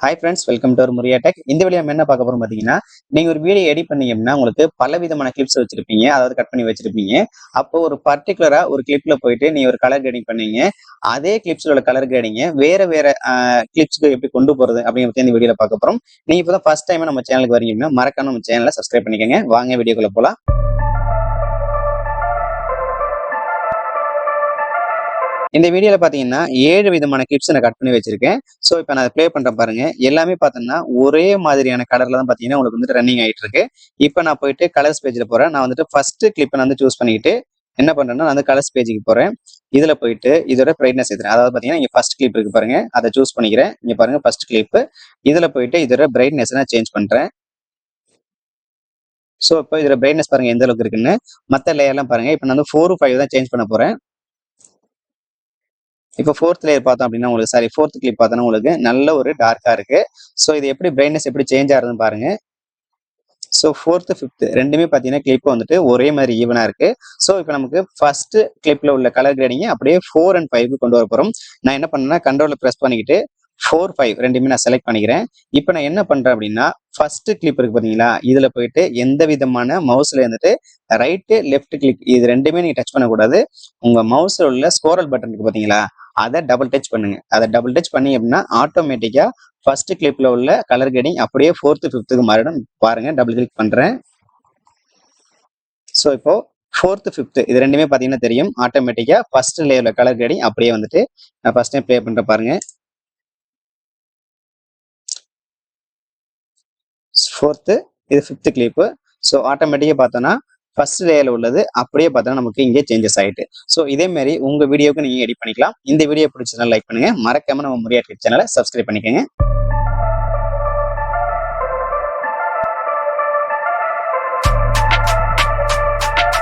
Hi friends, welcome to முரியா tech. இந்த video நம்ம என்ன பார்க்க போறோம் பார்த்தீங்கன்னா, நீங்க ஒரு வீடியோ எடிட் பண்ணீங்கன்னா உங்களுக்கு பல விதமான கிளிப்ஸ் வச்சிருப்பீங்க. அதாவது கட் பண்ணி வச்சிருப்பீங்க. அப்போ ஒரு பர்ட்டிகுலரா ஒரு கிளிப்ல போயிட்டு நீங்க ஒரு கலர் கிரேடிங் பண்ணீங்க. அதே கிளிப்ஸ்ல உள்ள கலர் கிரேடிங்க வேற வேற கிளிப்ஸ்க்கு எப்படி கொண்டு போறது அப்படிங்கிற பத்தி இந்த வீடியோல பார்க்க போறோம். நீங்க இப்பதான் ஃபர்ஸ்ட் டைம் நம்ம சேனலுக்கு வரீங்கன்னா மறக்காம நம்ம சேனலை சப்ஸ்கிரைப் பண்ணிக்கோங்க. வாங்க வீடியோக்குள்ள போலாம். இந்த வீடியோல பாத்தீங்கன்னா 7 விதமான கிளிப்ஸ் நான் கட் பண்ணி வச்சிருக்கேன். சோ இப்போ நான் ப்ளே பண்றேன் பாருங்க. எல்லாமே பாத்தீங்கன்னா ஒரே மாதிரியான கலர்ல தான் பாத்தீங்கன்னா உங்களுக்கு வந்துட்டு ரன்னிங் ஆயிட்டு இருக்கு. இப்போ நான் போயிட்டு கலர்ஸ் பேஜ்ல போறேன். நான் வந்துட்டு ஃபர்ஸ்ட் கிளிப் நான் வந்து சூஸ் பண்ணிக்கிட்டு என்ன பண்றேன்னா, நான் வந்து கலர்ஸ் பேஜுக்கு போறேன். இதுல போயிட்டு இதோட பிரைட்னஸ் ஏத்துறேன். அதாவது பாத்தீங்கன்னா இங்க ஃபர்ஸ்ட் கிளிப் இருக்கு பாருங்க. அதை சூஸ் பண்ணிக்கிறேன். இங்க பாருங்க ஃபர்ஸ்ட் கிளிப். இதுல போயிட்டு இதோட பிரைட்னஸ் நான் சேஞ்ச் பண்றேன். சோ இப்போ இதோட பிரைட்னஸ் பாருங்க எந்த அளவுக்கு இருக்குன்னு. மத்த லேயர்லாம் பாருங்க. இப்போ நான் வந்து 4 5 தான் சேஞ்ச் பண்ண போறேன். இப்போ ஃபோர்த் லேயர் பார்த்தோம் அப்படின்னா உங்களுக்கு ஃபோர்த் கிளிப் பார்த்தோன்னா உங்களுக்கு நல்ல ஒரு டார்க்கா இருக்கு. ஸோ இது எப்படி பிரைட்னஸ் எப்படி சேஞ்ச் ஆகுதுன்னு பாருங்க. ஸோ ஃபோர்த் ஃபிஃப்த் ரெண்டுமே பார்த்தீங்கன்னா கிளிப் வந்துட்டு ஒரே மாதிரி ஈவனா இருக்கு. ஸோ இப்போ நமக்கு ஃபர்ஸ்ட் கிளிப்ல உள்ள கலர் கிரேடிங் அப்படியே 4 and 5 கொண்டு வர போறோம். நான் என்ன பண்ணேன்னா கண்ட்ரோல ப்ரெஸ் பண்ணிக்கிட்டு 4 5 ரெண்டுமே நான் செலக்ட் பண்ணிக்கிறேன். இப்போ நான் என்ன பண்றேன் அப்படின்னா ஃபர்ஸ்ட் கிளிப் இருக்கு பாத்தீங்களா, இதுல போயிட்டு எந்த விதமான மவுஸ்ல இருந்துட்டு ரைட்டு லெஃப்ட் கிளிக் இது ரெண்டுமே நீங்க டச் பண்ணக்கூடாது. உங்க மவுஸ்ல உள்ள ஸ்கோரல் பட்டன் இருக்கு பாத்தீங்களா, அதை டபுள் டச் பண்ணுங்க. அதை டபுள் டச் பண்ணி அப்படின்னா ஆட்டோமேட்டிக்கா ஃபர்ஸ்ட் கிளிப்ல உள்ள கலர் கிரேடிங் அப்படியே ஃபோர்த் ஃபிஃப்த்துக்கு மாறிடும். பாருங்க, டபுள் கிளிக் பண்றேன். ஸோ இப்போ ஃபோர்த் ஃபிஃப்த் இது ரெண்டுமே பாத்தீங்கன்னா தெரியும். ஆட்டோமேட்டிக்கா ஃபர்ஸ்ட் லேயர்ல கலர் கிரேடிங் அப்படியே வந்துட்டு நான் ஃபர்ஸ்ட் டைம் ப்ளே பண்ற பாருங்க. ஃபோர்த்து இது ஃபிஃப்த் கிளிப்பு. ஸோ ஆட்டோமேட்டிக்கா பார்த்தோன்னா ஃபர்ஸ்ட் லேயர்ல உள்ளது அப்படியே பார்த்தோன்னா நமக்கு இங்கே சேஞ்சஸ் ஆயிட்டு. ஸோ இதே மாதிரி உங்க வீடியோக்கு நீங்க எடிட் பண்ணிக்கலாம். இந்த வீடியோ பிடிச்சதுனா லைக் பண்ணுங்க. மறக்காம நம்ம முரியா டெக் சேனலை சப்ஸ்கிரைப் பண்ணிக்கோங்க.